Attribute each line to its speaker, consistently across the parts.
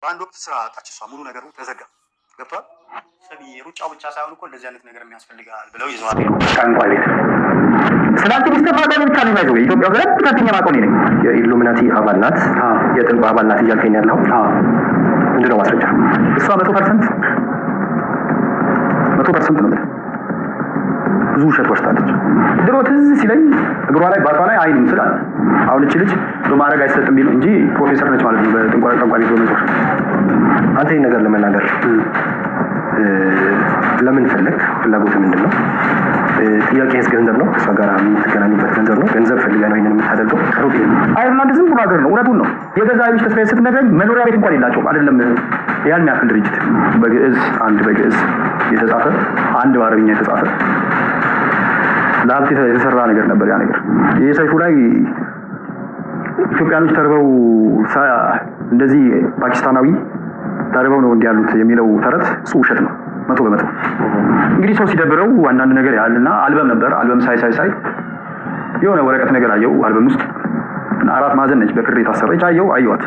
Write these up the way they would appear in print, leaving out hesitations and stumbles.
Speaker 1: በአንድ ወቅት ስራ አጣች እሷ ሙሉ ነገሩ ተዘጋ ገብቷል ሰቢ ሩጫው ብቻ ሳይሆን እኮ እንደዚህ አይነት ነገር የሚያስፈልጋል ብለው ይዘዋል ታንቋይ ቤት ስላንተ ሙስጠፋ ጋር ብቻ ነው ያለው ኢትዮጵያ ጋር ከፍተኛ ማቆኔ ነኝ
Speaker 2: የኢሉሚናቲ አባል ናት የጥንቋ አባል ናት እያልከኝ ያለው ምንድነው ማስረጃ
Speaker 1: እሷ 100% ነው ብዙ ውሸት ወሽታለች ድሮ ትዝ ሲለኝ እግሯ ላይ ባቷ ላይ አይን ምስላል አሁን እቺ ልጅ በማረግ አይሰጥም ቢል እንጂ ፕሮፌሰር ነች ማለት ነው በጥንቋይ ቋንቋ ቢሆን ነው
Speaker 2: አንተ ይሄን ነገር ለመናገር ለምን ፈለክ ፍላጎት ምንድነው ጥያቄስ ገንዘብ ነው እሷ ጋር የምትገናኙበት ገንዘብ ነው ገንዘብ ፈልጋ ነው ይሄንን የምታደርገው ሩቅ
Speaker 1: አይርላንድ ዝም ብሎ ሀገር ነው እውነቱን ነው የገዛ ልጅ ተስፋዬ ስትነግረኝ መኖሪያ ቤት እንኳን የላቸውም አይደለም ያን ያክል ድርጅት በግዕዝ አንድ በግዕዝ የተጻፈ አንድ በአረብኛ የተጻፈ ለሀብት የተሰራ ነገር ነበር ያ ነገር የሰይፉ ላይ ኢትዮጵያኖች ተርበው እንደዚህ ፓኪስታናዊ ተርበው ነው እንዲያሉት የሚለው ተረት እሱ ውሸት ነው 100% እንግዲህ ሰው ሲደብረው አንዳንድ ነገር ያልና አልበም ነበር አልበም ሳይ የሆነ ወረቀት ነገር አየው አልበም ውስጥ አራት ማዕዘን ነች በክር የታሰረች አየዋት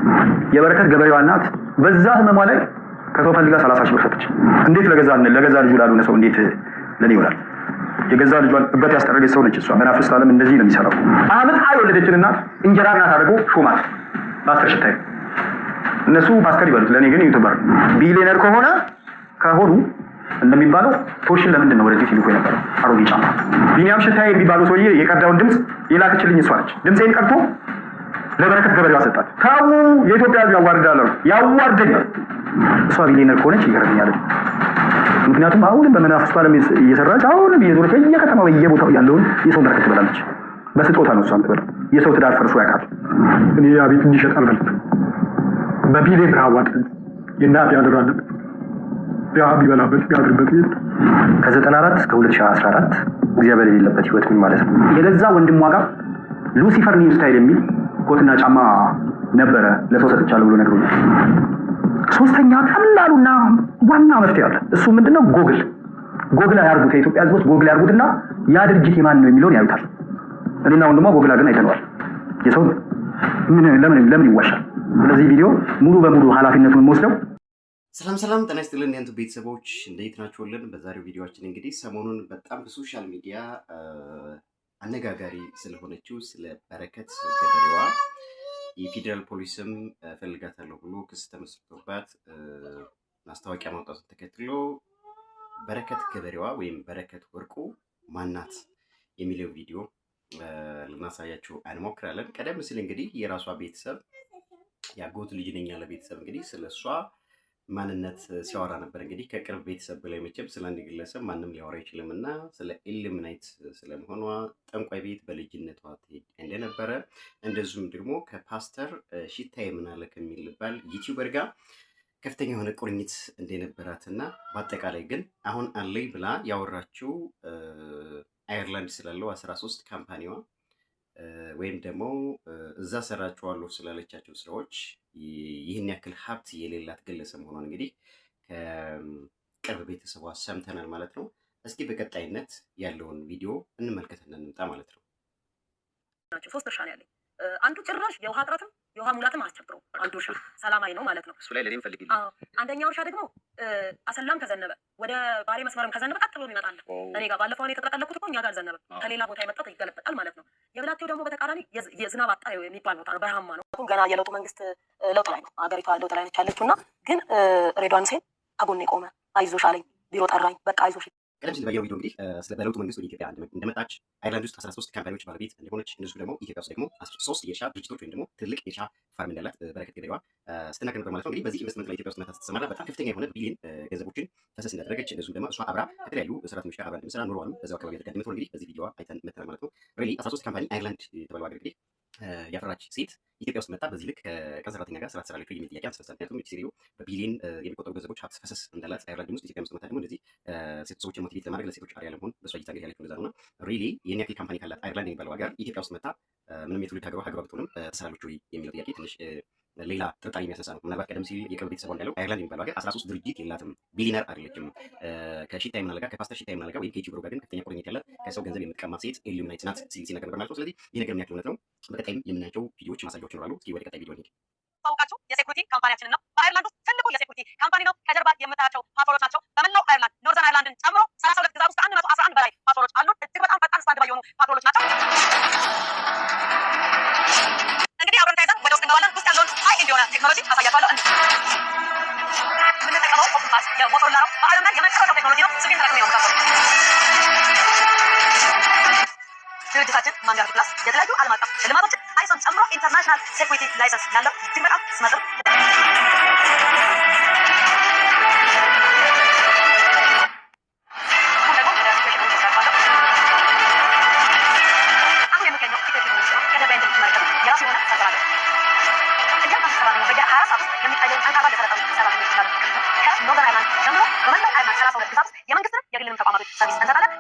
Speaker 1: የበረከት ገበሬዋ እናት በዛ ህመሟ ላይ ከሰው ፈልጋ 30 ሺህ ብር ሰጠች እንዴት ለገዛ ልጁ ላልሆነ ሰው እንዴት ለኔ ይሆናል የገዛ ልጇን እበት ያስጠረገች ሰው ነች እሷ መናፍስት ዓለም እንደዚህ ነው የሚሰራው አመት የወለደችን እናት እንጀራ እናት አድርጎ ሾማት ፓስተር ሽታይ እነሱ ፓስተር ይበሉት ለኔ ግን ዩቲዩበር ቢሊየነር ከሆኑ እንደሚባለው ቶርሽን ለምንድን ነው ወደዚህ ሲልኩ የነበረው አሮጌ ጫማ ቢኒያም ሽታይ የሚባለው ሰውዬ የቀዳውን ድምጽ የላከችልኝ እሷ ነች ድምጼን ቀርቶ ለበረከት ገበሬዋ ሰጣት ታው የኢትዮጵያ ህዝብ ያዋርደኝ እሷ ቢሊየነር ከሆነች ይገርመኛል ምክንያቱም አሁንም በመናፍስቱ ዓለም እየሰራች አሁንም እየዞረች በየከተማው በየቦታው ያለውን የሰው በረከት ትበላለች በስጦታ ነው እሷም ትበላ የሰው ትዳር ፈርሶ ያውቃል እኔ ያ ቤት እንዲሸጥ አልፈልግም በቢሊየን ብር አዋጥ የናት ያደራል ያብ ይበላበት ያድርበት ይል
Speaker 2: ከ94 እስከ 2014 እግዚአብሔር የሌለበት ህይወት ምን ማለት ነው
Speaker 1: የገዛ ወንድሟ ጋር ሉሲፈር ኒው ስታይል የሚል ኮትና ጫማ ነበረ ለሰው ሰጥቻለሁ ብሎ ነግሮኛል ሶስተኛ ቀላሉና ዋና መፍትሄ አለ እሱ ምንድነው ጎግል ያርጉት የኢትዮጵያ ህዝቦች ጎግል ያርጉትና ያ ድርጅት የማን ነው የሚለውን ያዩታል እኔና ወንድሟ ጎግል አድርገን አይተነዋል የሰው ለምን ይዋሻል ስለዚህ ቪዲዮ ሙሉ በሙሉ ኃላፊነቱን ወስደው
Speaker 3: ሰላም ጤና ይስጥልን የንቱ ቤተሰቦች እንዴት ናችሁልን በዛሬው ቪዲዮአችን እንግዲህ ሰሞኑን በጣም በሶሻል ሚዲያ አነጋጋሪ ስለሆነችው ስለ በረከት ገበሬዋ የፌደራል ፖሊስም ፈልጋታለሁ ብሎ ክስ ተመስርቶባት ማስታወቂያ ማውጣቱን ተከትሎ በረከት ገበሬዋ ወይም በረከት ወርቁ ማናት የሚለው ቪዲዮ ልናሳያችሁ እንሞክራለን ቀደም ሲል እንግዲህ የራሷ ቤተሰብ ያጎት ልጅ ነኝ ያለ ቤተሰብ እንግዲህ ስለሷ ማንነት ሲያወራ ነበር እንግዲህ ከቅርብ ቤተሰብ በላይ መቼም ስለ አንድ ግለሰብ ማንም ሊያወራ አይችልምና ስለ ኢሉሚናይት ስለመሆኗ ጠንቋይ ቤት በልጅነቷ ትሄድ እንደነበረ እንደዚሁም ደግሞ ከፓስተር ሽታይ ምናለ ከሚባል ዩቲዩበር ጋር ከፍተኛ የሆነ ቁርኝት እንደነበራትና በአጠቃላይ ግን አሁን አለይ ብላ ያወራችው አየርላንድ ስላለው 13 ካምፓኒዋ ወይም ደግሞ እዛ ሰራቸዋለሁ ስላለቻቸው ስራዎች ይህን ያክል ሀብት የሌላት ግለሰብ መሆኗን እንግዲህ ከቅርብ ቤተሰቧ ሰምተናል ማለት ነው። እስኪ በቀጣይነት ያለውን ቪዲዮ እንመልከትና እንምጣ ማለት ነው።
Speaker 4: ሶስት እርሻ ነው ያለኝ አንዱ ጭራሽ የውሃ እጥረትም የውሃ ሙላትም አስቸግረው አንዱ እርሻ ሰላማዊ ነው ማለት ነው
Speaker 3: እሱ ላይ ለኔም ፈልግልኝ
Speaker 4: አንደኛው እርሻ ደግሞ አሰላም ከዘነበ ወደ ባሬ መስመርም ከዘነበ ቀጥ ብሎ ይመጣል እኔ ጋር ባለፈው እኔ ተጠቀለኩት እኮ እኛ ጋር ዘነበ ከሌላ ቦታ የመጣው ይገለበጣል ማለት ነው የብላቴው ደግሞ በተቃራኒ የዝናብ አጣ የሚባል ቦታ ነው በረሃማ ነው ገና የለውጡ መንግስት ለውጥ ላይ ነው አገሪቷ ለውጥ ላይ ነች ያለችውና ግን ሬድዋን ሁሴን ከጎኔ ቆመ አይዞሽ አለኝ ቢሮ ጠራኝ በቃ አይዞሽ
Speaker 3: ቀደም ሲል ባየው ቪዲዮ እንግዲህ ስለ በለውጡ መንግስት ወደ ኢትዮጵያ እንደመጣች አይርላንድ ውስጥ 13 ካምፓኒዎች ባለቤት እንደሆነች እንደሱ ደግሞ ኢትዮጵያ ውስጥ ደግሞ 13 የእርሻ ድርጅቶች ወይም ደግሞ ትልቅ የእርሻ ፋርም እንዳላት በረከት ገበሬዋ ስትናገር ነበር ማለት ነው። እንግዲህ በዚህ ኢንቨስትመንት ላይ ኢትዮጵያ ውስጥ መታ ስትሰማራ በጣም ከፍተኛ የሆነ ቢሊዮን ገንዘቦችን ፈሰስ እንዳደረገች እንደሱ ደግሞ እሷ አብራ ከተለያዩ ሰራተኞች ጋር አብራ እንደምትሰራ ኑሮዋንም በዛው አካባቢ ያደረገች ምትሆን እንግዲህ በዚህ ቪዲዮ አይተን መተናል ማለት ነው። ሪሊ 13 ካምፓኒ አይርላንድ የተባለው ሀገር እንግዲህ ያፈራች ሴት ኢትዮጵያ ውስጥ መጣ በዚህ ልክ ከቀን ሰራተኛ ጋር ስራ ትሰራለች የሚል ጥያቄ አንስቷል። ምክንያቱም እቺ ሴትዮ በቢሊዮን የሚቆጠሩ ገንዘቦች ሀብት ፈሰስ እንዳላት አይርላንድ ውስጥ ኢትዮጵያ ውስጥ መጣ ደግሞ እንደዚህ ሴት ሰዎችን ሞቲቬት ለማድረግ ለሴቶች አሪያ ለመሆን በሷ እይታ እንግዲህ ያለችው እንደዛ ነውና ሪሊ የኔ ያክል ካምፓኒ ካላት አይርላንድ የሚባለው ሀገር ኢትዮጵያ ውስጥ መጣ ምንም የትውልድ ሀገሯ ብትሆንም ትሰራለች ወይ የሚለው ጥያቄ ትንሽ ሌላ ጥርጣሬ የሚያስነሳ ነው። ምናልባት ቀደም ሲል የቅርብ ቤተሰቧ እንዳለው አይርላንድ የሚባለው ሀገር 13 ድርጅት የላትም ቢሊነር አይደለችም። ከሽታይ ምናልጋ ከፓስተር ሽታይ ምናልጋ ወይም ከዩቲዩበር ጋር ግን ከፍተኛ ቁርኝት ያላት ከሰው ገንዘብ የምትቀማ ሴት ኢሉሚናይት ናት ሲነገር ነበር ማለት ነው። ስለዚህ ይህ ነገር ምን ያክል እውነት ነው በቀጣይም የምናያቸው ቪዲዮዎች ማሳያዎች ይኖራሉ። እስኪ ወደ ቀጣይ ቪዲዮ እንሂድ።
Speaker 4: ታውቃችሁ የሴኩሪቲ ካምፓኒያችንን ነው በአይርላንድ ውስጥ የሴኩሪቲ ካምፓኒ ነው። ከጀርባ የምታያቸው ፓትሮሎች ናቸው። በመላው አይርላንድ ኖርዘርን አይርላንድን ጨምሮ 32 ግዛት ውስጥ 111 በላይ ፓትሮሎች አሉ። እጅግ በጣም ፈጣን ስታንድ ባይ የሆኑ ፓትሮሎች ናቸው። እንግዲህ አብረን ተያይዘን ወደ ውስጥ እንገባለን። ውስጥ ያለውን ሃይ ኤንድ የሆነ ቴክኖሎጂ አሳያችኋለሁ። የምንጠቀመው ኮምፓስ የሞቶሮላ ነው። በዓለም ላይ የመጨረሻው ቴክኖሎጂ ነው። ስክሪን ተጠቅሜ ነው የምታውቀው። ድርጅታችን ማንጋርድ ፕላስ የተለያዩ ዓለም አቀፍ ሽልማቶችን አይሶን ጨምሮ ኢንተርናሽናል ሴኩሪቲ ላይሰንስ ያለው እጅግ በጣም ስመጥር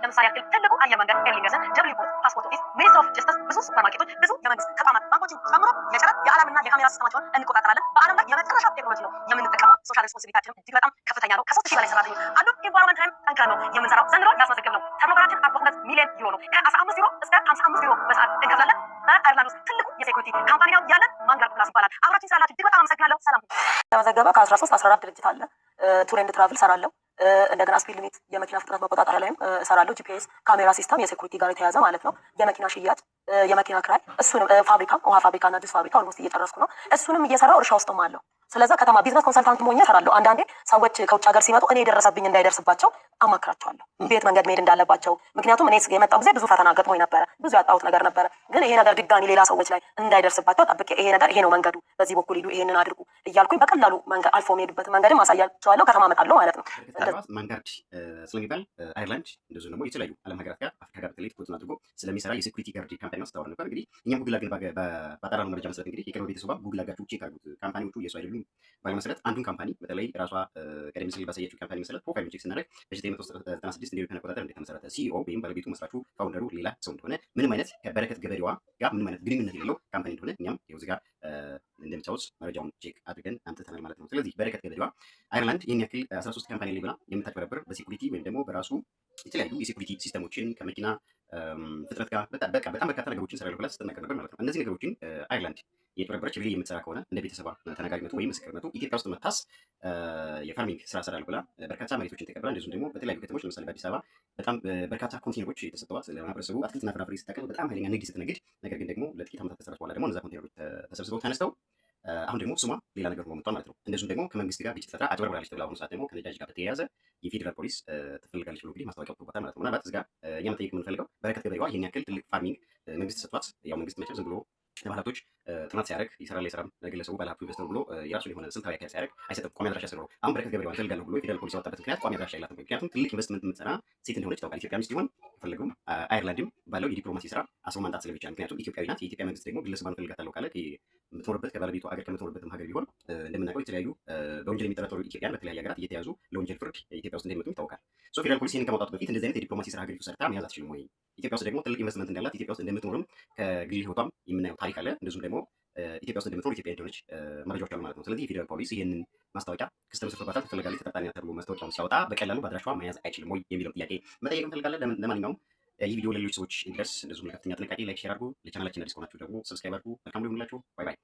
Speaker 4: ለምሳሌ ያክል ትልቁ አየር መንገድ ኤርሊንገስን፣ ጀብሊፖርት፣ ፓስፖርት ኦፊስ፣ ሚኒስትሪ ኦፍ ጀስቲስ፣ ብዙ ሱፐርማርኬቶች፣ ብዙ የመንግስት ተቋማት ባንኮችን ጨምሮ የጨረር የአላምና የካሜራ ሲስተማቸውን እንቆጣጠራለን። በዓለም ላይ የመጨረሻ ቴክኖሎጂ ነው የምንጠቀመው። ሶሻል ሬስፖንሲቢሊቲያችን እጅግ በጣም ከፍተኛ ነው። ከ3000 በላይ ሰራተኞች አሉ። ኢንቫይሮንመንት ላይም ጠንክረን ነው የምንሰራው። ዘንድሮ ያስመዘግብ ነው ተርኖቨራችን 42 ሚሊዮን ዩሮ ነው። ከ15 ዩሮ እስከ 55 ዩሮ በሰዓት እንከፍላለን። በአይርላንድ ውስጥ ትልቁ የሴኩሪቲ ካምፓኒ ነው ያለን ማንጋርድ ፕላስ ይባላል። አብራችን ስላላችሁ እጅግ በጣም አመሰግናለሁ። ሰላም። ተመዘገበ ከ13 14 ድርጅት አለ። ቱር ኤንድ ትራቭል ሰራለሁ። እንደገና ስፒድ ሊሚት የመኪና ፍጥነት መቆጣጠሪያ ላይም እሰራለሁ። ጂፒኤስ ካሜራ ሲስተም የሴኩሪቲ ጋር የተያዘ ማለት ነው። የመኪና ሽያጭ፣ የመኪና ክራይ፣ እሱንም ፋብሪካ ውሃ ፋብሪካ እና ጁስ ፋብሪካ ኦልሞስት እየጨረስኩ ነው። እሱንም እየሰራው እርሻ ውስጥም አለው። ስለዛ ከተማ ቢዝነስ ኮንሰልታንት ሆኜ እሰራለሁ። አንዳንዴ ሰዎች ከውጭ ሀገር ሲመጡ እኔ የደረሰብኝ እንዳይደርስባቸው አማክራቸዋለሁ፣ ቤት መንገድ መሄድ እንዳለባቸው። ምክንያቱም እኔ የመጣው ጊዜ ብዙ ፈተና ገጥሞኝ ነበረ፣ ብዙ ያጣሁት ነገር ነበረ። ግን ይሄ ነገር ድጋሚ ሌላ ሰዎች ላይ እንዳይደርስባቸው ጠብቄ ይሄ ነገር ይሄ ነው መንገዱ፣ በዚህ በኩል ሂዱ፣ ይሄንን አድርጉ እያልኩኝ በቀላሉ መንገድ አልፎ የሚሄዱበትን መንገድም አሳያቸዋለሁ። ከተማ እመጣለሁ ማለት ነው።
Speaker 3: ማንጋርድ ስለሚባል አይርላንድ እንደዚሁ ደግሞ የተለያዩ ዓለም ሀገራት ጋር አፍሪካ ጋር በተለይ ትኩረቱን አድርጎ ስለሚሰራ የሴኩሪቲ ጋርድ ካምፓኒ ማስተዋወቅ ነበር። እንግዲህ እኛም ጉግል አድርገን ባጠራነው መረጃ መሰረት እንግዲህ የቅርብ ቤተሰቧ ጉግል አድርጋችሁ ቼክ አድርጉት። ካምፓኒዎቹ የሱ አይደሉም ባለ መሰረት አንዱን ካምፓኒ በተለይ ራሷ ቀደም ሲል ባሳየችው ካምፓኒ መሰረት ፕሮፋይል ቼክ ስናደርግ በ1996 እንደ ኢትዮጵያ አቆጣጠር እንደተመሰረተ ሲኢኦ ወይም ባለቤቱ መስራቹ ፋውንደሩ ሌላ ሰው እንደሆነ ምንም አይነት ከበረከት ገበሬዋ ጋር ምንም አይነት ግንኙነት የሌለው ካምፓኒ እንደሆነ እኛም ይኸው እዚህ ጋር እንደምታውስ መረጃውን ቼክ አድርገን አምጥተናል ማለት ነው። ስለዚህ በረከት ገበሬዋ አይርላንድ ይህን ያክል 13 ካምፓኒ ላይ ብላ የምታጭበረብር በሴኩሪቲ ወይም ደግሞ በራሱ የተለያዩ የሴኩሪቲ ሲስተሞችን ከመኪና ፍጥነት ጋር በጣም በርካታ ነገሮችን ሰራለሁ ብላ ስትናገር ነበር ማለት ነው። እነዚህ ነገሮችን አይርላንድ የጭበረበረች ሪሊ የምትሰራ ከሆነ እንደ ቤተሰባ ተነጋሪነቱ ወይም ምስክርነቱ ኢትዮጵያ ውስጥ መታስ የፋርሚንግ ስራ ሰራለሁ ብላ በርካታ መሬቶችን ተቀብላ እንደዚሁም ደግሞ በተለያዩ ከተሞች ለምሳሌ በአዲስ አበባ በጣም በርካታ ኮንቴነሮች የተሰጠዋት ለማህበረሰቡ አትክልትና ፍራፍሬ ስታቀርብ በጣም ኃይለኛ ንግድ ስትነግድ፣ ነገር ግን ደግሞ ለጥቂት ዓመታት ከሰራች በኋላ ደግሞ እነዛ ኮንቴነሮች ተሰብስበው ተነስተው አሁን ደግሞ ስሟ ሌላ ነገር ሆኖ መጥቷል ማለት ነው። እንደዚሁም ደግሞ ከመንግስት ጋር ግጭት ፈጥራ አጭበርብራለች ተብላ አሁኑ ሰዓት ደግሞ ከነዳጅ ጋር በተያያዘ የፌዴራል ፖሊስ ትፈልጋለች ብሎ እንግዲህ ማስታወቂያ ወጥቶበታል ማለት ነው። ምናልባት እዚህ ጋር እኛ መጠየቅ የምንፈልገው በረከት ገበሬዋ ይህን ያክል ትልቅ ፋርሚንግ መንግስት ሰጥቷት፣ ያው መንግስት መቼም ዝም ብሎ ለባለሀብቶች ጥናት ሲያደርግ ይሰራል አይሰራም ለግለሰቡ ባለሀብቱ ኢንቨስተር ብሎ የራሱን የሆነ ስልታዊ አካሄድ ሲያደርግ አይሰጥም። ቋሚ አድራሻ ስለሆነ አሁን በረከት ገበሬዋን እፈልጋለሁ ብሎ የፌዴራል ፖሊስ ያወጣበት ምክንያት ቋሚ አድራሻ የላትም። ምክንያቱም ትልቅ ኢንቨስትመንት የምትሰራ ሴት እንደሆነች ታውቃል። ኢትዮጵያ ሚስት ሊሆን የፈለገውም አይርላንድም ባለው የዲፕሎማሲ ስራ አስሮ ማምጣት ስለሚቻል፣ ምክንያቱም ኢትዮጵያዊ ናት። የኢትዮጵያ መንግስት ደግሞ ግለሰቧን እፈልጋታለሁ ካለ የምትኖርበት ከባለቤቷ ሀገር ከምትኖርበትም ሀገር ቢሆን እንደምናውቀው የተለያዩ በወንጀል የሚጠረጠሩ ኢትዮጵያን በተለያዩ ሀገራት እየተያዙ ለወንጀል ፍርድ ኢትዮጵያ ውስጥ እንደሚመጡ ይታወቃል። ፌዴራል ፖሊስ ይህን ከማውጣቱ በፊት እንደዚህ አይነት የዲፕሎማሲ ስራ ሀገሪቱ ሰርታ መያዝ አትችልም ወይ? ኢትዮጵያ ውስጥ ደግሞ ትልቅ ኢንቨስትመንት እንዳላት ኢትዮጵያ ውስጥ እንደምትኖርም ከግል ህይወቷም የምናየው ታሪክ አለ። እንደዚሁም ደግሞ ኢትዮጵያ ውስጥ እንደምትኖር ኢትዮጵያ እንደሆነች መረጃዎች አሉ ማለት ነው። ስለዚህ የፌዴራል ፖሊስ ይህንን ማስታወቂያ ክስ ተመስርቶባታል ትፈልጋለች ተጠርጣሪ ናት ተብሎ ማስታወቂያውን ሲያወጣ በቀላሉ በአድራሻዋ መያዝ አይችልም ወይ የሚለው ጥያቄ መጠየቅ እንፈልጋለን። ለማንኛውም ይህ ቪዲዮ ለሌሎች ሰዎች እንዲደርስ እንደዚሁም ከፍተኛ ጥንቃቄ ላይክ፣ ሼር አድርጉ። ለቻናላችን አዲስ ከሆናችሁ ደግሞ ሰብስክራይብ አድርጉ። መልካም ሊሆንላችሁ። ባይ ባይ።